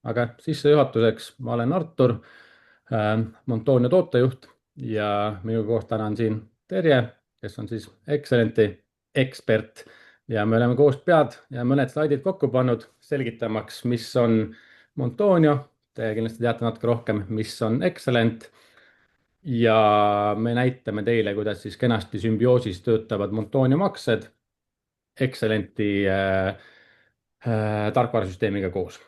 aga sissejuhatuseks ma olen Artur, Montonio tootejuht ja minuga koos täna on siin Terje, kes on siis Excelenti ekspert ja me oleme koos pead ja mõned slaidid kokku pannud selgitamaks, mis on Montonio. Te kindlasti teate natuke rohkem, mis on Excellent ja me näitame teile, kuidas siis kenasti sümbioosis töötavad Montonio maksed Excellenti tarkvarasüsteemiga koos.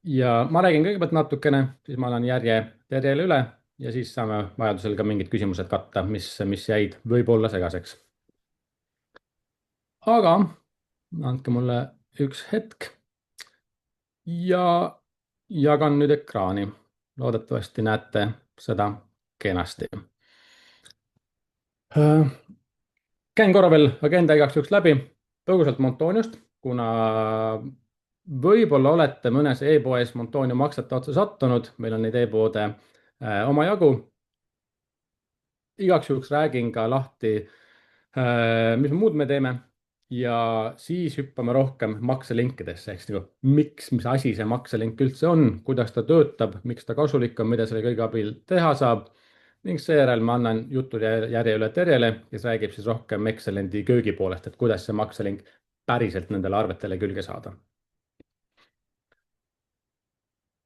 Ja ma räägin kõigepealt natukene, siis ma annan järje Terjele üle ja siis saame vajadusel ka mingid küsimused katta, mis jäid võib-olla segaseks. Aga andke mulle üks hetk ja jagan nüüd ekraani. Loodetavasti näete seda kenasti. Käin korra veel agenda igaks juhuks läbi, põgusalt Montoniost, kuna võib-olla olete mõnes e-poes Montonio maksete otsa sattunud, meil on neid e-poode omajagu. Igaks juhuks räägin ka lahti, mis muud me teeme ja siis hüppame rohkem makselinkidesse, ehk nagu mis asi see makselink üldse on, kuidas ta töötab, miks ta kasulik on, mida selle kõige abil teha saab. Ning seejärel ma annan jutu järje üle Terjele, kes räägib siis rohkem Excelenti köögi poolest, et kuidas see makselink päriselt nendele arvetele külge saada.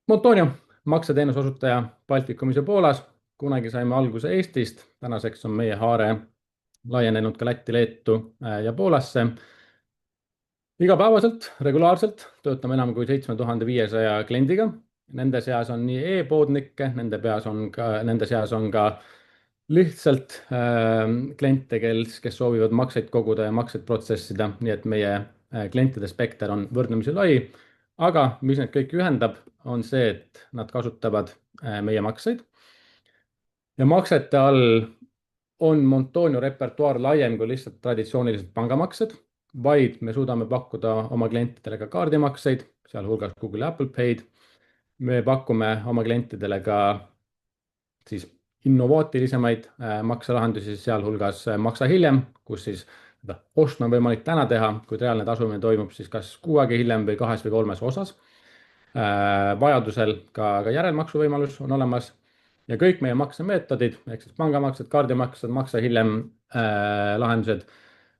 Montonio, makseteenuse osutaja Baltikumis ja Poolas. Kunagi saime alguse Eestist, tänaseks on meie haare laienenud ka Lätti, Leetu ja Poolasse. Igapäevaselt, regulaarselt töötame enam kui 7500 kliendiga. Nende seas on nii e-poodnikke, nende seas on ka lihtsalt kliente, kes soovivad makseid koguda ja makseid protsessida, nii et meie klientide spekter on võrdlemisi lai. Aga mis need kõik ühendab, on see, et nad kasutavad meie makseid. Ja maksete all on Montonio repertuaar laiem kui lihtsalt traditsioonilised pangamaksed, vaid me suudame pakkuda oma klientidele ka kaardimakseid, sealhulgas Google ja Apple Paid. Me pakume oma klientidele ka siis innovaatilisemaid makselahendusi, sealhulgas maksa hiljem, kus siis ostu on võimalik täna teha, kuid reaalne tasumine toimub siis kas 6 aega hiljem või 2 või 3 osas. Vajadusel ka järelmaksu võimalus on olemas ja kõik meie maksemeetodid, ehk siis pangamaksed, kaardimaksed, maksa hiljem lahendused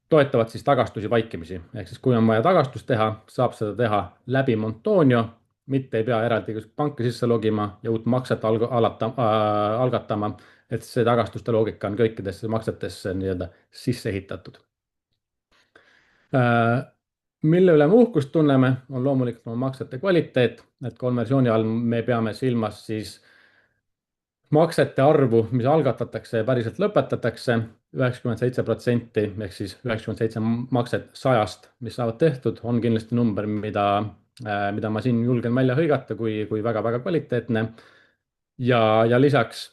toetavad siis tagastusi vaikimisi. Ehk siis kui on vaja tagastust teha, saab seda teha läbi Montonio, mitte ei pea eraldi panka sisse logima ja uut makset algatama, et see tagastuste loogika on kõikidesse maksetesse nii-öelda sisse ehitatud. Mille üle me uhkust tunneme, on loomulikult oma maksete kvaliteet, et konversiooni all me peame silmas siis maksete arvu, mis algatatakse ja päriselt lõpetatakse, 97% ehk siis 97 makset 100-st, mis saavad tehtud, on kindlasti number, mida ma siin julgen välja hõigata kui väga-väga kvaliteetne. Ja lisaks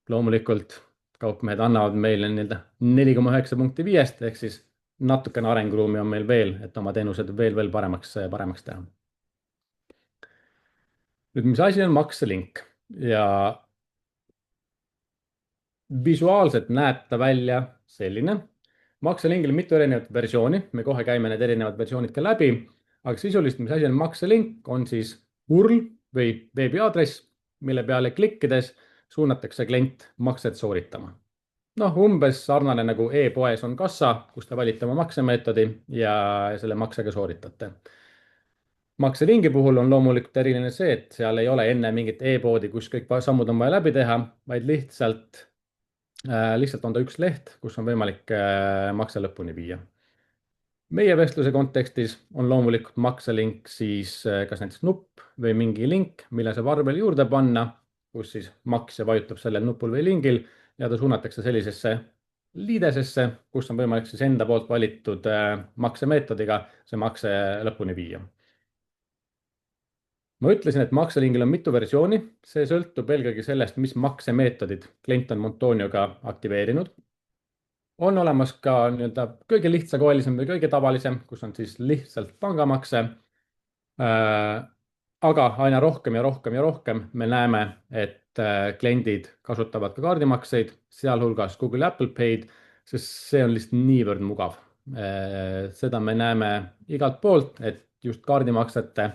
loomulikult kaupmehed annavad meile 4,9 punkti 5 ehk siis natukene arenguruumi on meil veel, et oma teenused veel paremaks teha. Nüüd, mis asi on makselink ja visuaalselt näeb ta välja selline. Makselingil on mitu erinevat versiooni, me kohe käime need erinevad versioonid ka läbi, aga sisuliselt, mis asi on makselink, on siis URL või veebiaadress, mille peale klikkides suunatakse klient makset sooritama. Umbes sarnane nagu e-poes on kassa, kus te valite oma maksemeetodi ja selle maksega sooritate. Makselingi puhul on loomulikult eriline see, et seal ei ole enne mingit e-poodi, kus kõik sammud on vaja läbi teha, vaid lihtsalt on ta üks leht, kus on võimalik makse lõpuni viia. Meie vestluse kontekstis on loomulikult makselink siis kas näiteks nupp või mingi link, mille saab arvel juurde panna, kus siis maksja vajutab sellel nupul või lingil ja ta suunatakse sellisesse liidesesse, kus on võimalik siis enda poolt valitud maksemeetodiga see makse lõpuni viia. Ma ütlesin, et makselingil on mitu versiooni, see sõltub eelkõige sellest, mis maksemeetodid klient on Montonioga aktiveerinud. On olemas ka kõige lihtsakoelisem või kõige tavalisem, kus on siis lihtsalt pangamakse. Aga aina rohkem ja rohkem me näeme, et kliendid kasutavad ka kaardimakseid, sealhulgas Google ja Apple Paid, sest see on lihtsalt niivõrd mugav. Seda me näeme igalt poolt, et just kaardimaksete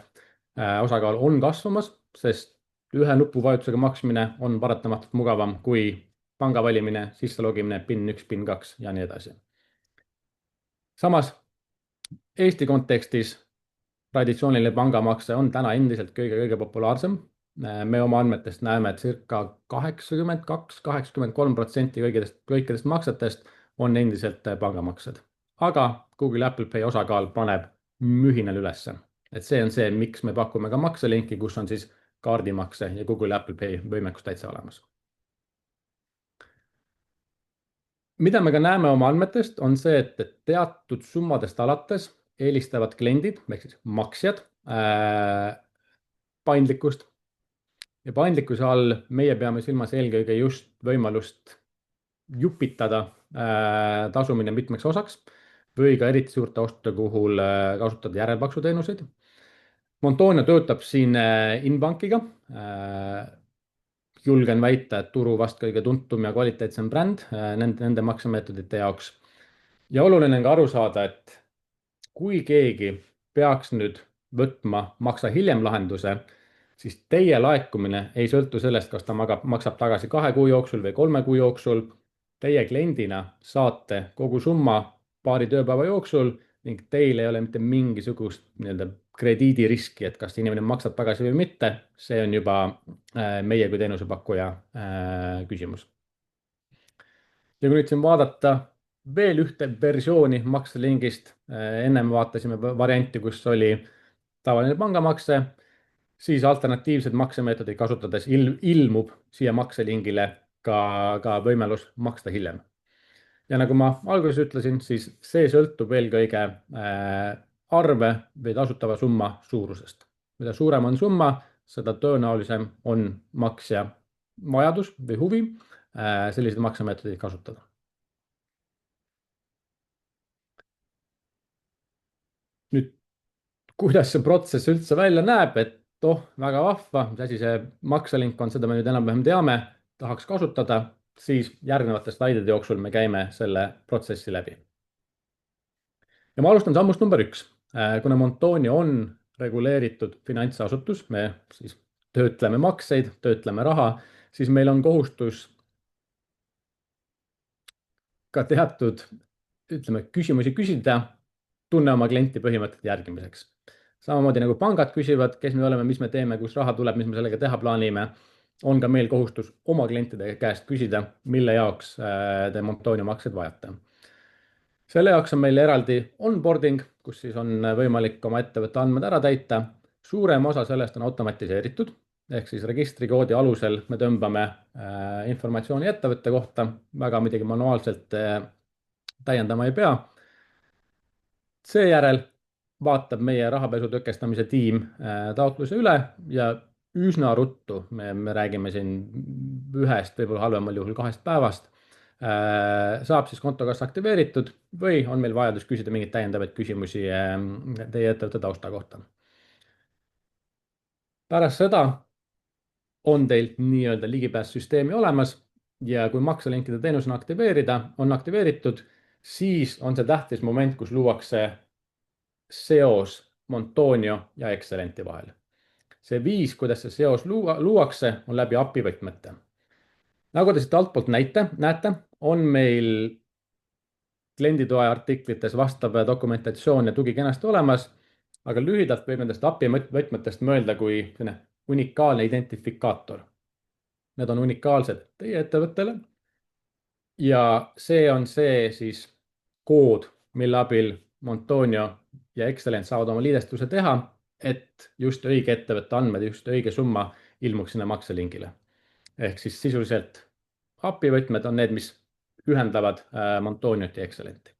osakaal on kasvamas, sest ühe nupuvajutusega maksmine on paratamatult mugavam kui panga valimine, sisse logimine, PIN 1, PIN 2 ja nii edasi. Samas Eesti kontekstis traditsiooniline pangamakse on täna endiselt kõige populaarsem. Me oma andmetest näeme, et circa 82–83% kõikidest maksetest on endiselt pangamaksed. Aga Google ja Apple Pay osakaal paneb mühinal ülesse. Et see on see, miks me pakume ka makselinki, kus on siis kaardimakse ja Google ja Apple Pay võimekus täitsa olemas. Mida me ka näeme oma andmetest, on see, et teatud summadest alates eelistavad kliendid, ehk siis maksjad, paindlikkust. Ja paindlikkuse all meie peame silmas eelkõige just võimalust jupitada tasumine mitmeks osaks või ka eriti suurte ostude puhul kasutada järelmaksuteenuseid. Montonio töötab siin Inbankiga. Julgen väita, et turu vast kõige tuntum ja kvaliteetsem bränd nende maksemeetodite jaoks. Ja oluline on ka aru saada, et kui keegi peaks nüüd võtma maksa hiljem lahenduse, siis teie laekumine ei sõltu sellest, kas ta maksab tagasi 2 kuu jooksul või 3 kuu jooksul. Teie kliendina saate kogu summa paari tööpäeva jooksul ning teil ei ole mitte mingisugust krediidiriski, et kas inimene maksab tagasi või mitte. See on juba meie kui teenusepakkuja küsimus. Ja kui nüüd siin vaadata veel ühte versiooni makselingist, ennem vaatasime varianti, kus oli tavaline pangamakse, siis alternatiivsed maksemeetodeid kasutades ilmub siia makselingile ka võimalus maksta hiljem. Ja nagu ma alguses ütlesin, siis see sõltub eelkõige arve või tasutava summa suurusest. Mida suurem on summa, seda tõenäolisem on maksja vajadus või huvi selliseid maksemeetodeid kasutada. Nüüd, kuidas see protsess üldse välja näeb, et väga vahva, mis asi see makselink on, seda me nüüd enam-vähem teame, tahaks kasutada, siis järgnevate slaidide jooksul me käime selle protsessi läbi. Ja ma alustan sammust number 1. Kuna Montonio on reguleeritud finantsasutus, me siis töötleme makseid, töötleme raha, siis meil on kohustus ka teatud, küsimusi küsida, tunne oma klienti põhimõtete järgimiseks. Samamoodi nagu pangad küsivad, kes me oleme, mis me teeme, kus raha tuleb, mis me sellega teha plaanime, on ka meil kohustus oma klientide käest küsida, mille jaoks te Montonio makseid vajate. Selle jaoks on meil eraldi onboarding, kus siis on võimalik oma ettevõtte andmed ära täita. Suurem osa sellest on automatiseeritud, ehk siis registrikoodi alusel me tõmbame informatsiooni ettevõtte kohta, väga midagi manuaalselt täiendama ei pea. Seejärel vaatab meie rahapesu tõkestamise tiim taotluse üle ja üsna ruttu, me räägime siin 1, võib-olla halvemal juhul 2 päevast, saab siis kontokassa aktiveeritud või on meil vajadus küsida mingeid täiendavaid küsimusi teie ettevõtte tausta kohta. Pärast seda on teil nii-öelda ligipääs süsteemi olemas ja kui makselinkide teenus on aktiveeritud, siis on see tähtis moment, kus luuakse seos Montonio ja Excelenti vahel. See viis, kuidas see seos luuakse, on läbi API võtmete. Nagu te siit altpoolt näete, on meil klienditoe artiklites vastav dokumentatsioon ja tugi kenasti olemas, aga lühidalt võib nendest API võtmetest mõelda kui unikaalne identifikaator. Need on unikaalsed teie ettevõttele ja see on see siis kood, mille abil Montonio ja Excelent saavad oma liidestuse teha, et just õige ettevõtte andmed, just õige summa ilmuks sinna makselingile. Ehk siis sisuliselt API võtmed on need, mis ühendavad Montoniot ja Excelenti.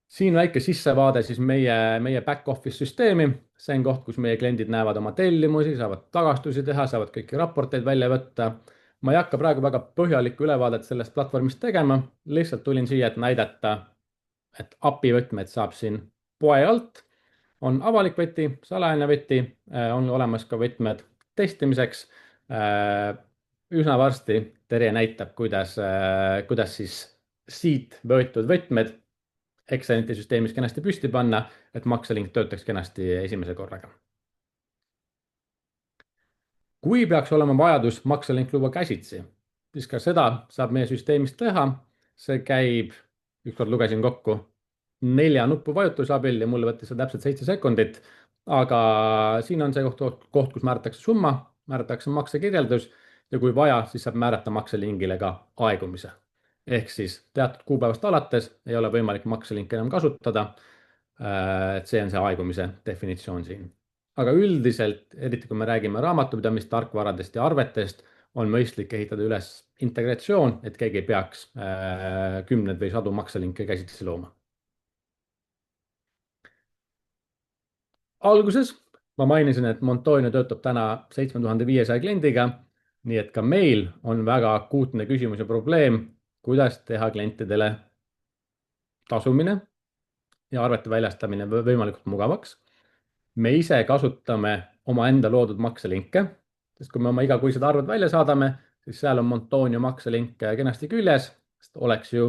Siin väike sissevaade siis meie back-office süsteemi. See on koht, kus meie kliendid näevad oma tellimusi, saavad tagastusi teha, saavad kõiki raporteid välja võtta. Ma ei hakka praegu väga põhjalikku ülevaadet sellest platvormist tegema. Lihtsalt tulin siia, et näidata, et API võtmed saab siin poe alt. On avalik võti, salajane võti, on olemas ka võtmed testimiseks. Üsna varsti Terje näitab, kuidas siis siit võetud võtmed Excelenti süsteemis kenasti püsti panna, et makselink töötaks kenasti esimese korraga. Kui peaks olema vajadus makselink luua käsitsi, siis ka seda saab meie süsteemis teha. See käib, ükskord lugesin kokku, 4 nupu vajutuse abil ja mulle võttis see täpselt 7 sekundit. Aga siin on see koht, kus määratakse summa, määratakse maksekirjeldus ja kui vaja, siis saab määrata makselingile ka aegumise. Ehk siis teatud kuupäevast alates ei ole võimalik makselinki enam kasutada. Et see on see aegumise definitsioon siin. Aga üldiselt, eriti kui me räägime raamatupidamistarkvaradest ja arvetest, on mõistlik ehitada üles integratsioon, et keegi ei peaks kümneid või sadu makselinke käsitsi looma. Alguses ma mainisin, et Montonio töötab täna 7500 kliendiga, nii et ka meil on väga akuutne küsimus ja probleem, kuidas teha klientidele tasumine ja arvete väljastamine võimalikult mugavaks. Me ise kasutame omaenda loodud makselinke, sest kui me oma igakuised arved välja saadame, siis seal on Montonio makselink kenasti küljes, sest oleks ju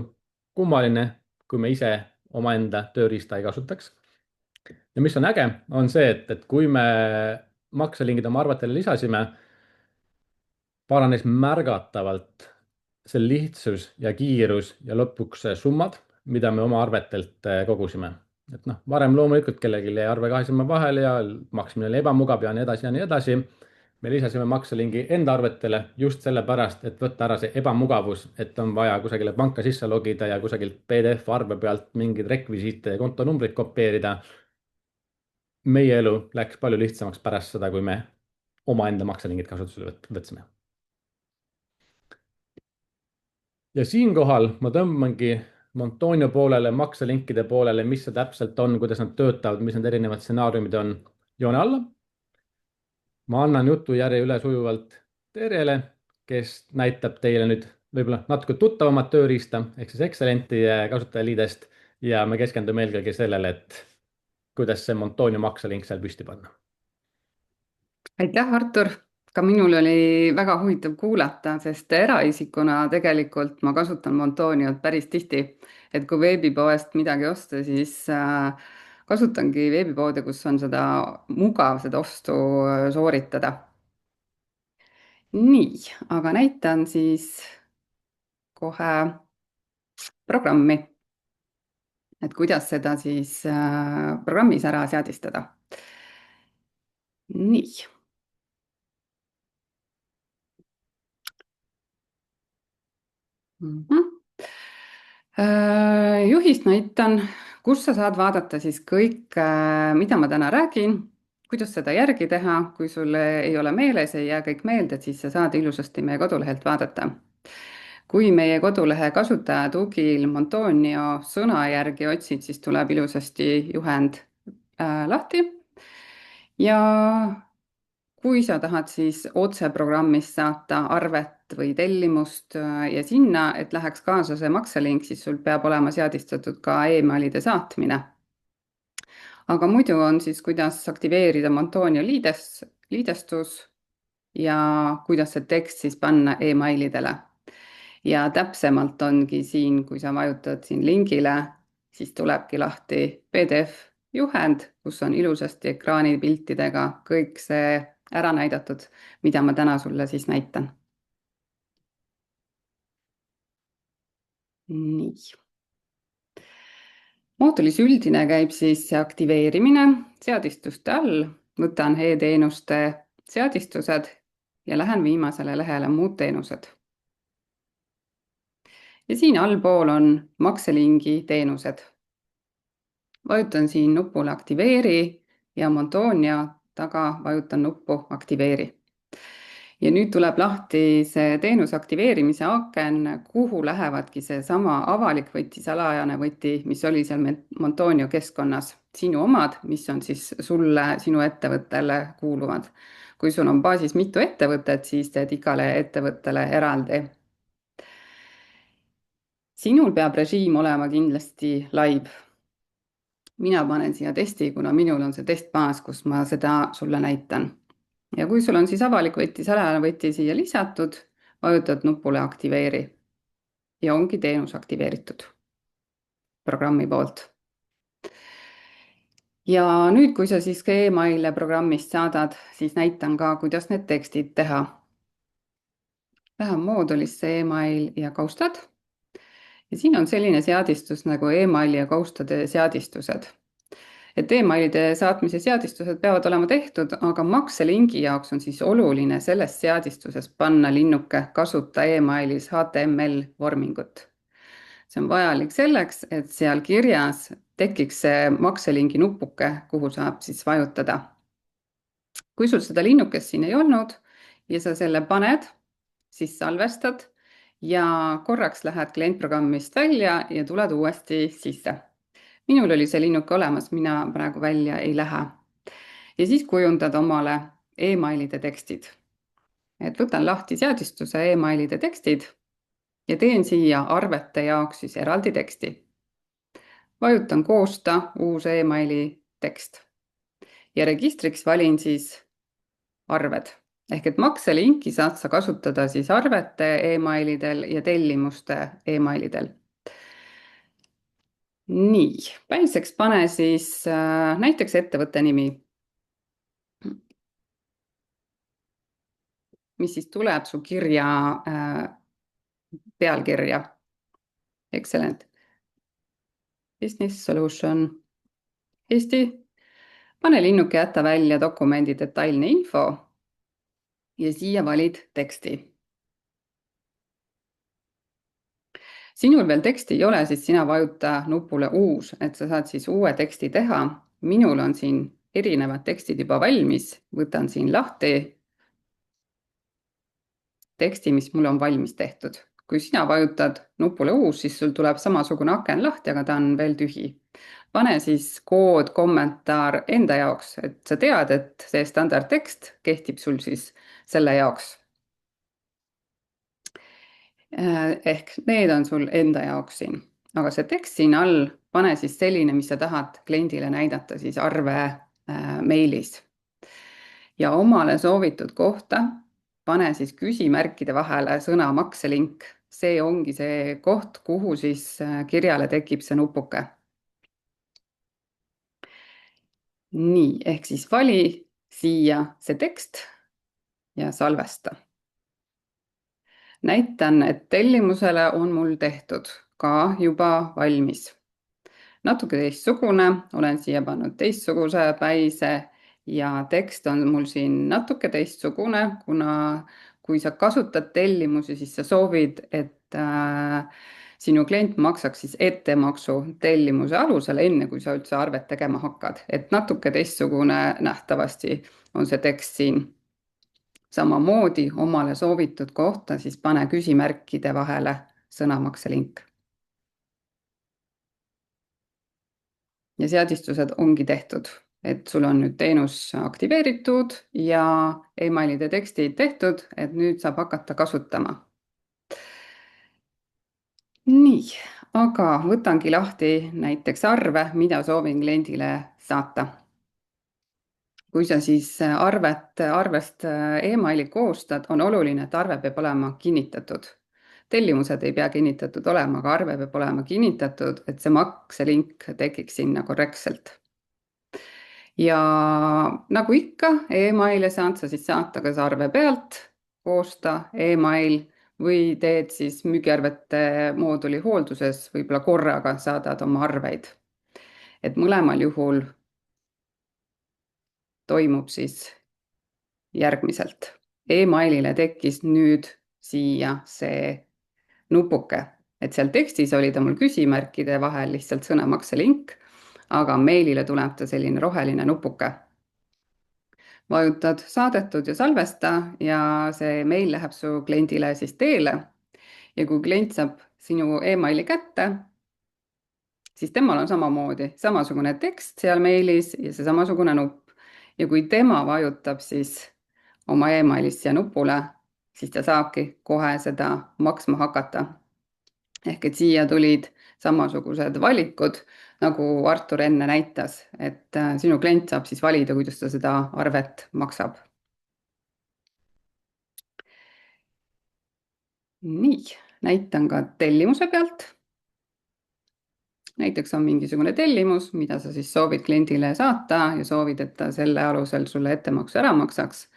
kummaline, kui me ise omaenda tööriista ei kasutaks. Ja mis on äge, on see, et kui me makselingid oma arvetele lisasime, paranes märgatavalt see lihtsus ja kiirus ja lõpuks summad, mida me oma arvetelt kogusime. Et noh, varem loomulikult kellelgi jäi arve kahe silma vahele ja maksmine oli ebamugav ja nii edasi ja nii edasi. Me lisasime makselingi enda arvetele just sellepärast, et võtta ära see ebamugavus, et on vaja kusagile panka sisse logida ja kusagilt PDF arve pealt mingeid rekvisiite ja kontonumbreid kopeerida. Meie elu läks palju lihtsamaks pärast seda, kui me omaenda makselingid kasutusele võtsime. Ja siinkohal ma tõmbangi Montonio poolele, makselinkide poolele, mis see täpselt on, kuidas nad töötavad, mis need erinevad stsenaariumid on, joone alla. Ma annan jutujärje üle sujuvalt Terjele, kes näitab teile nüüd võib-olla natuke tuttavamat tööriista, ehk siis Excelenti kasutajaliidest ja me keskendume eelkõige sellele, et kuidas see Montonio makselink seal püsti panna. Aitäh, Artur! Ka minul oli väga huvitav kuulata, sest eraisikuna tegelikult ma kasutan Montoniot päris tihti. Et kui veebipoest midagi osta, siis kasutangi veebipoode, kus on seda mugav seda ostu sooritada. Nii, aga näitan siis kohe programmi, et kuidas seda siis programmis ära seadistada. Nii. Juhist näitan, kus sa saad vaadata siis kõik, mida ma täna räägin, kuidas seda järgi teha, kui sul ei ole meeles, ei jää kõik meelde, et siis sa saad ilusasti meie kodulehelt vaadata. Kui meie kodulehe kasutaja tugil Montonio sõna järgi otsid, siis tuleb ilusasti juhend lahti. Ja kui sa tahad siis otse programmist saata arvet või tellimust ja sinna, et läheks kaasa see makselink, siis sul peab olema seadistatud ka emailide saatmine. Aga muidu on siis, kuidas aktiveerida Montonio liidestus ja kuidas see tekst siis panna emailidele. Ja täpsemalt ongi siin, kui sa vajutad siin lingile, siis tulebki lahti PDF-juhend, kus on ilusasti ekraanipiltidega kõik see ära näidatud, mida ma täna sulle siis näitan. Nii. Moodulis üldine käib siis aktiveerimine seadistuste all. Võtan e-teenuste seadistused ja lähen viimasele lehele muud teenused. Ja siin allpool on makselingi teenused. Vajutan siin nupule aktiveeri ja Montonio taga vajutan nuppu aktiveeri. Ja nüüd tuleb lahti see teenuse aktiveerimise aken, kuhu lähevadki see sama avalik võti, salajane võti, mis oli seal Montonio keskkonnas. Sinu omad, mis on siis sulle, sinu ettevõttele kuuluvad. Kui sul on baasis mitu ettevõtet, siis teed igale ettevõttele eraldi. Sinul peab režiim olema kindlasti live. Mina panen siia testi, kuna minul on see testbaas, kus ma seda sulle näitan. Ja kui sul on siis avalik võti, salajane võti siia lisatud, vajutad nupule aktiveeri ja ongi teenus aktiveeritud programmi poolt. ja nüüd, kui sa siis ka emaile programmist saadad, siis näitan ka, kuidas need tekstid teha. Lähen moodulisse email ja kaustad. Ja siin on selline seadistus nagu emaili ja kaustade seadistused. Et emailide saatmise seadistused peavad olema tehtud, aga makselingi jaoks on siis oluline selles seadistuses panna linnuke kasuta emailis HTML vormingut. See on vajalik selleks, et seal kirjas tekiks see makselingi nupuke, kuhu saab siis vajutada. Kui sul seda linnukest siin ei olnud ja sa selle paned, siis salvestad ja korraks lähed klientprogrammist välja ja tuled uuesti sisse. Minul oli see linnuke olemas, mina praegu välja ei lähe. Ja siis kujundad omale emailide tekstid. Et võtan lahti seadistuse emailide tekstid ja teen siia arvete jaoks siis eraldi teksti. Vajutan koosta uus emaili tekst ja registriks valin siis arved. Ehk et makselinki saad sa kasutada siis arvete emailidel ja tellimuste emailidel. Nii, päiseks pane siis näiteks ettevõtte nimi, mis siis tuleb su kirja pealkirja. Excellent. Business Solution Eesti. Pane linnuke, jäta välja dokumendi detailne info ja siia valid teksti. Sinul veel teksti ei ole, siis sina vajuta nupule uus, et sa saad siis uue teksti teha. Minul on siin erinevad tekstid juba valmis. Võtan siin lahti teksti, mis mul on valmis tehtud. Kui sina vajutad nupule uus, siis sul tuleb samasugune aken lahti, aga ta on veel tühi. Pane siis kood, kommentaar enda jaoks, et sa tead, et see standardtekst kehtib sul siis selle jaoks. Ehk need on sul enda jaoks siin, aga see tekst siin all, pane siis selline, mis sa tahad kliendile näidata siis arve meilis. Ja omale soovitud kohta pane siis küsimärkide vahele sõna makselink. See ongi see koht, kuhu siis kirjale tekib see nupuke. Nii, ehk siis vali siia see tekst ja salvesta. Näitan, et tellimusele on mul tehtud ka juba valmis. Natuke teistsugune, olen siia pannud teistsuguse päise ja tekst on mul siin natuke teistsugune, kuna kui sa kasutad tellimusi, siis sa soovid, et sinu klient maksaks siis ettemaksu tellimuse alusel, enne kui sa üldse arvet tegema hakkad. Et natuke teistsugune nähtavasti on see tekst siin. Samamoodi omale soovitud kohta siis pane küsimärkide vahele sõna makselink. Ja seadistused ongi tehtud, et sul on nüüd teenus aktiveeritud ja emailide tekstid tehtud, et nüüd saab hakata kasutama. Nii, aga võtangi lahti näiteks arve, mida soovin kliendile saata. Kui sa siis arvest emaili koostad, on oluline, et arve peab olema kinnitatud. Tellimused ei pea kinnitatud olema, aga arve peab olema kinnitatud, et see makselink tekiks sinna korrektselt. Ja nagu ikka, emaile saad sa siis saata kas arve pealt, koosta email või teed siis müügiarvete mooduli hoolduses, võib-olla korraga saadad oma arveid. Et mõlemal juhul toimub siis järgmiselt. Emailile tekkis nüüd siia see nupuke, et seal tekstis oli ta mul küsimärkide vahel lihtsalt sõna makselink, aga meilile tuleb ta selline roheline nupuke. Vajutad saadetud ja salvesta ja see meil läheb su kliendile siis teele. Ja kui klient saab sinu emaili kätte, siis temal on samamoodi samasugune tekst seal meilis ja see samasugune nupp. Ja kui tema vajutab siis oma emailis siia nupule, siis ta saabki kohe seda maksma hakata. Ehk et siia tulid samasugused valikud, nagu Artur enne näitas, et sinu klient saab siis valida, kuidas ta seda arvet maksab. Nii, näitan ka tellimuse pealt. näiteks on mingisugune tellimus, mida sa siis soovid kliendile saata ja soovid, et ta selle alusel sulle ettemaksu ära maksaks.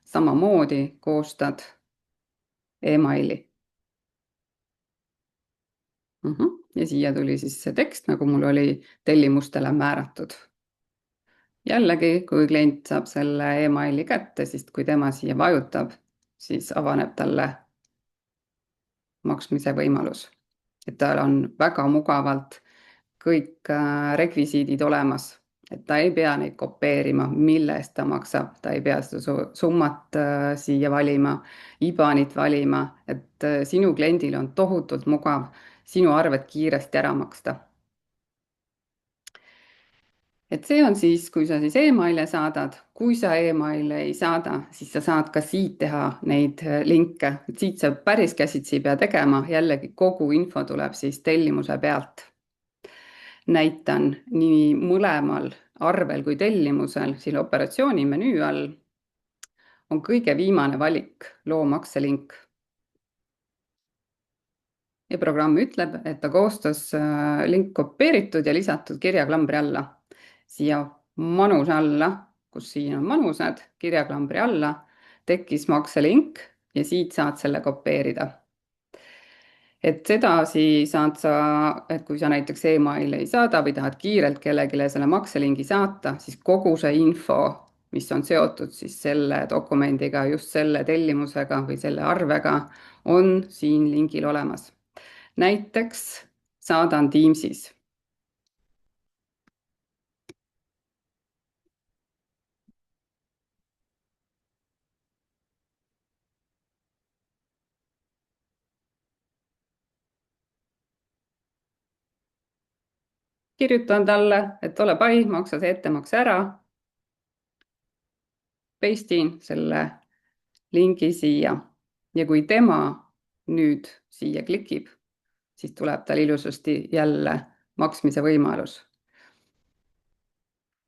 samamoodi koostad emaili. Ja siia tuli siis see tekst, nagu mul oli tellimustele määratud. jällegi, kui klient saab selle emaili kätte, siis kui tema siia vajutab, siis avaneb talle maksmise võimalus. et tal on väga mugavalt kõik rekvisiidid olemas, et ta ei pea neid kopeerima, mille eest ta maksab, ta ei pea seda summat siia valima, IBAN-it valima, et sinu kliendil on tohutult mugav sinu arved kiiresti ära maksta. et see on siis, kui sa siis emaile saadad, kui sa emaile ei saada, siis sa saad ka siit teha neid linke, et siit sa päris käsitsi ei pea tegema, jällegi kogu info tuleb siis tellimuse pealt. näitan nii mõlemal arvel kui tellimusel siin operatsiooni menüü all on kõige viimane valik loo makselink. ja programm ütleb, et ta koostas link kopeeritud ja lisatud kirjaklambri alla. siia manuse alla, kus siin on manused, kirjaklambri alla tekkis makselink ja siit saad selle kopeerida. et sedasi saad sa, et kui sa näiteks emaili ei saada või tahad kiirelt kellelegi selle makselingi saata, siis kogu see info, mis on seotud siis selle dokumendiga, just selle tellimusega või selle arvega, on siin lingil olemas. näiteks saadan Teamsis. kirjutan talle, et ole pai, maksa see ettemaks ära. Pastin selle lingi siia ja kui tema nüüd siia klikib, siis tuleb tal ilusasti jälle maksmise võimalus.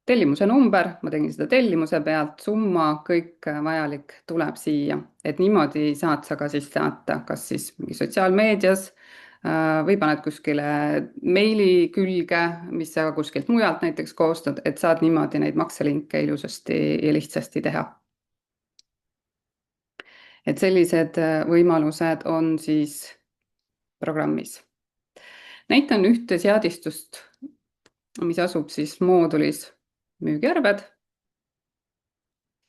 tellimuse number, ma tegin seda tellimuse pealt, summa, kõik vajalik tuleb siia, et niimoodi saad sa ka siis saata, kas siis mingi sotsiaalmeedias või paned kuskile meili külge, mis sa kuskilt mujalt näiteks koostad, et saad niimoodi neid makselinke ilusasti ja lihtsasti teha. et sellised võimalused on siis programmis. näitan ühte seadistust, mis asub siis moodulis müügiarved,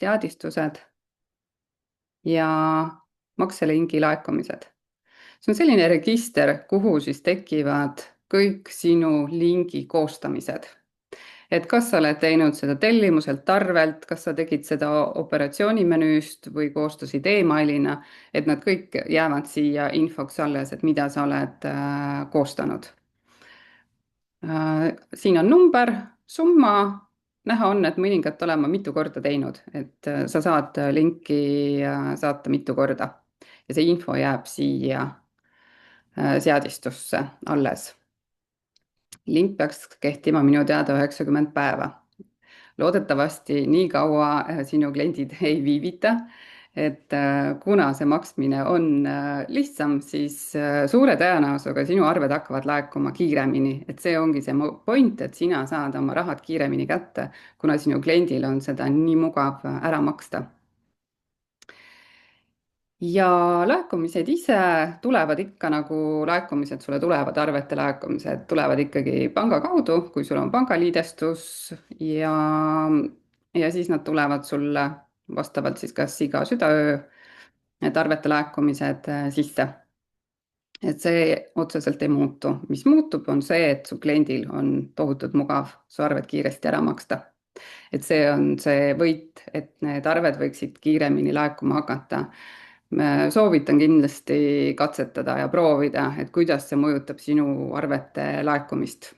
seadistused ja makselingi laekumised. see on selline register, kuhu siis tekivad kõik sinu lingi koostamised. et kas sa oled teinud seda tellimuselt arvelt, kas sa tegid seda operatsioonimenüüst või koostasid emailina, et nad kõik jäävad siia infoks alles, et mida sa oled koostanud. siin on number, summa, näha on, et mõningat olen ma mitu korda teinud, et sa saad linki saata mitu korda ja see info jääb siia seadistusse alles. link peaks kehtima minu teada 90 päeva. loodetavasti nii kaua sinu kliendid ei viivita, et kuna see maksmine on lihtsam, siis suure tõenäosusega sinu arved hakkavad laekuma kiiremini, et see ongi see point, et sina saad oma rahad kiiremini kätte, kuna sinu kliendil on seda nii mugav ära maksta. ja laekumised ise tulevad ikka nagu laekumised sulle tulevad, arvete laekumised tulevad ikkagi panga kaudu, kui sul on pangaliidestus ja siis nad tulevad sulle vastavalt siis kas iga südaöö need arvete laekumised sisse. et see otseselt ei muutu. mis muutub, on see, et su kliendil on tohutult mugav su arved kiiresti ära maksta. et see on see võit, et need arved võiksid kiiremini laekuma hakata. soovitan kindlasti katsetada ja proovida, et kuidas see mõjutab sinu arvete laekumist.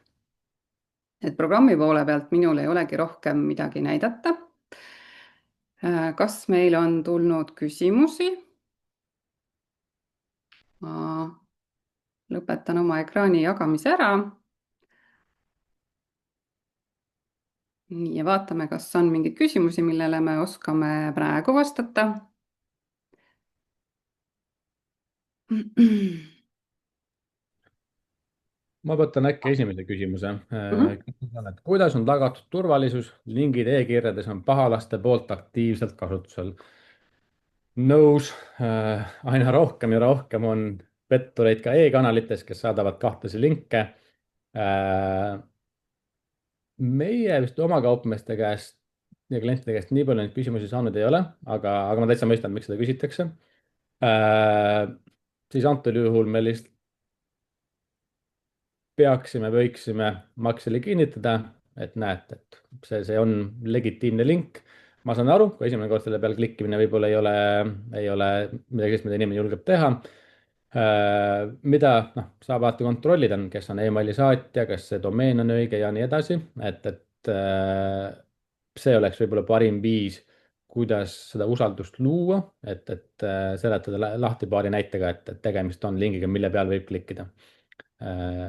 et programmi poole pealt minul ei olegi rohkem midagi näidata. kas meil on tulnud küsimusi? ma lõpetan oma ekraani jagamise ära. nii, ja vaatame, kas on mingeid küsimusi, millele me oskame praegu vastata. ma võtan äkki esimese küsimuse. Mhm. Küsimus on, et kuidas on tagatud turvalisus, lingid e-kirjades on pahalaste poolt aktiivselt kasutusel? nõus, aina rohkem ja rohkem on pettureid ka e-kanalites, kes saadavad kahtlasi linke. meie vist oma kaupmeeste käest ja klientide käest nii palju neid küsimusi saanud ei ole, aga ma täitsa mõistan, miks seda küsitakse. Siis antud juhul me lihtsalt võiksime Maxeli kinnitada, et näete, et see on legitiimne link. ma saan aru, kui esimene kord selle peale klikkimine võib-olla ei ole midagi sellist, mida inimene julgeb teha. Mida noh, saab alati kontrollida, kes on emaili saatja, kas see domeen on õige ja nii edasi, et see oleks võib-olla parim viis, kuidas seda usaldust luua, et seletada lahti paari näitega, et tegemist on lingiga, mille peale võib klikkida.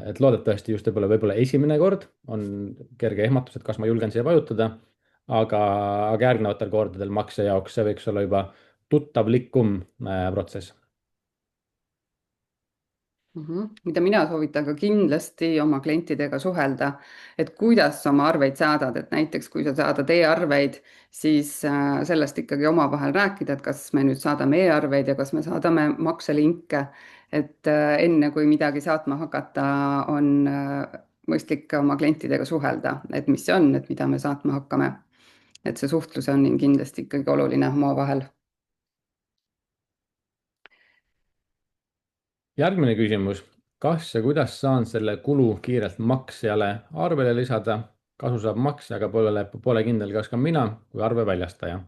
et loodetavasti just võib-olla esimene kord on kerge ehmatus, et kas ma julgen siia vajutada, aga järgnevatel kordadel maksja jaoks see võiks olla juba tuttavlikum protsess. Mida mina soovitan ka kindlasti oma klientidega suhelda, et kuidas sa oma arveid saadad, et näiteks kui sa saadad e-arveid, siis sellest ikkagi omavahel rääkida, et kas me nüüd saadame e-arveid ja kas me saadame makselinke, et enne kui midagi saatma hakata, on mõistlik oma klientidega suhelda, et mis see on, et mida me saatma hakkame. et see suhtlus on kindlasti ikkagi oluline omavahel. järgmine küsimus. kas ja kuidas saan selle kulu kiirelt maksjale arvele lisada? kasu saab maksja, aga pole kindel, kas ka mina kui arve väljastaja.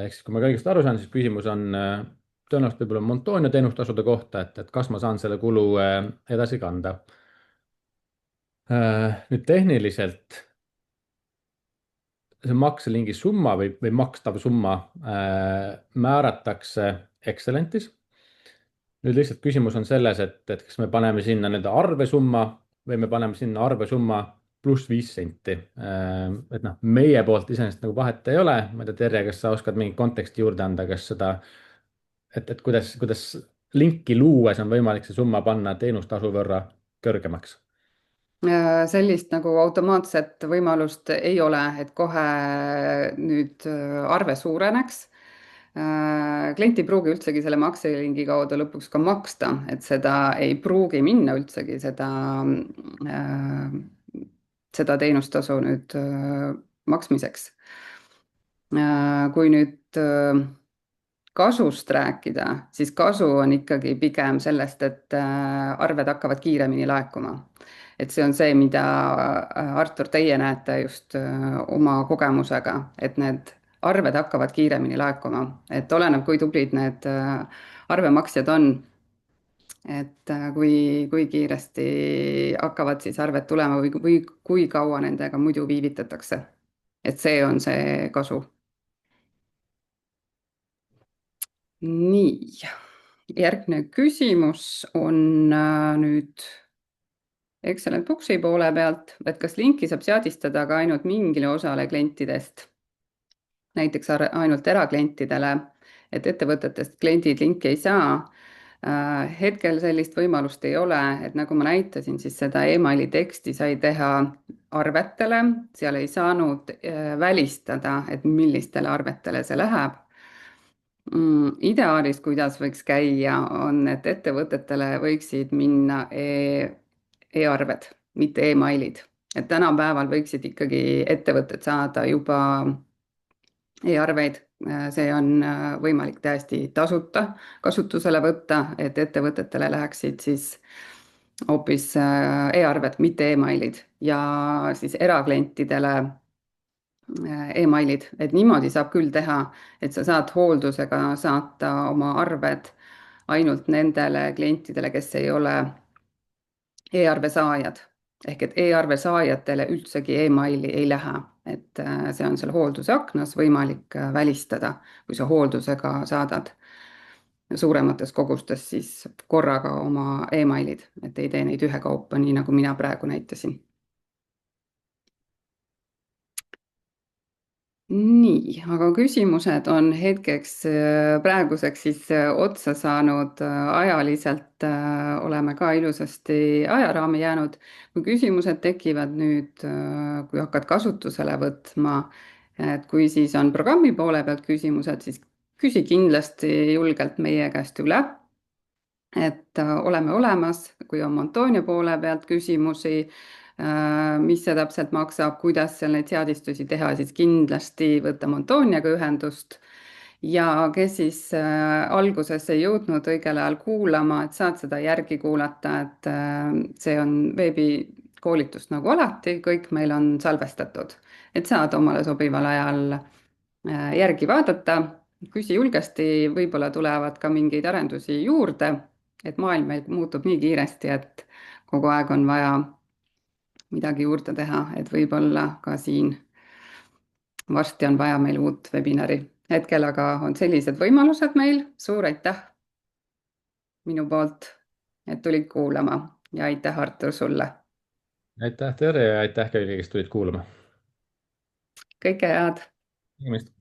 ehk siis, kui ma kõigest aru saan, siis küsimus on tõenäoliselt võib-olla Montonia teenustasude kohta, et kas ma saan selle kulu edasi kanda. nüüd tehniliselt see makselingi summa või makstav summa määratakse Excelentis. nüüd lihtsalt küsimus on selles, et kas me paneme sinna nii-öelda arvesumma või me paneme sinna arvesumma pluss 5 senti. et noh, meie poolt iseenesest nagu vahet ei ole. ma ei tea, Terje, kas sa oskad mingit konteksti juurde anda, kas seda, et kuidas linki luues on võimalik see summa panna teenustasu võrra kõrgemaks? Sellist nagu automaatset võimalust ei ole, et kohe nüüd arve suureneks. Klient ei pruugi üldsegi selle makselingi kaudu lõpuks ka maksta, et seda ei pruugi minna üldsegi seda teenustasu nüüd maksmiseks. Kui nüüd kasust rääkida, siis kasu on ikkagi pigem sellest, et arved hakkavad kiiremini laekuma. et see on see, mida Artur, teie näete just oma kogemusega, et need arved hakkavad kiiremini laekuma, et oleneb, kui tublid need arvemaksjad on. et kui kiiresti hakkavad siis arved tulema või kui kaua nendega muidu viivitatakse. et see on see kasu. nii, järgmine küsimus on nüüd Excellent Booksi poole pealt, et kas linki saab seadistada ka ainult mingile osale klientidest, näiteks ainult eraklientidele, et ettevõtetest kliendid linki ei saa. Hetkel sellist võimalust ei ole, et nagu ma näitasin, siis seda emaili teksti sai teha arvetele, seal ei saanud välistada, et millistele arvetele see läheb. Ideaalis, kuidas võiks käia, on, et ettevõtetele võiksid minna e-arved, mitte emailid. et tänapäeval võiksid ikkagi ettevõtted saada juba e-arveid. see on võimalik täiesti tasuta kasutusele võtta, et ettevõtetele läheksid siis hoopis e-arved, mitte emailid, ja siis eraklientidele emailid, et niimoodi saab küll teha, et sa saad hooldusega saata oma arved ainult nendele klientidele, kes ei ole e-arve saajad. ehk et e-arve saajatele üldsegi emaili ei lähe, et see on seal hoolduse aknas võimalik välistada, kui sa hooldusega saadad suuremates kogustes siis korraga oma emailid, et ei tee neid ühekaupa, nii nagu mina praegu näitasin. nii, aga küsimused on hetkeks, praeguseks siis otsa saanud, ajaliselt oleme ka ilusasti ajaraami jäänud. kui küsimused tekivad nüüd, kui hakkad kasutusele võtma, et kui siis on programmi poole pealt küsimused, siis küsi kindlasti julgelt meie käest üle, et oleme olemas, kui on Montonia poole pealt küsimusi, mis see täpselt maksab, kuidas seal neid seadistusi teha, siis kindlasti võtta Montoniaga ühendust. ja kes siis alguses ei jõudnud õigel ajal kuulama, et saad seda järgi kuulata, et see on veebikoolitus nagu alati, kõik meil on salvestatud, et saad omale sobival ajal järgi vaadata, küsi julgesti, võib-olla tulevad ka mingeid arendusi juurde, et maailm meil muutub nii kiiresti, et kogu aeg on vaja midagi juurde teha, et võib-olla ka siin varsti on vaja meil uut webinari. hetkel aga on sellised võimalused meil. suur aitäh minu poolt, et tulid kuulama ja aitäh, Artur, sulle. aitäh, Tere, ja aitäh kõigile, kes tulid kuulama. kõike head. Nägemist.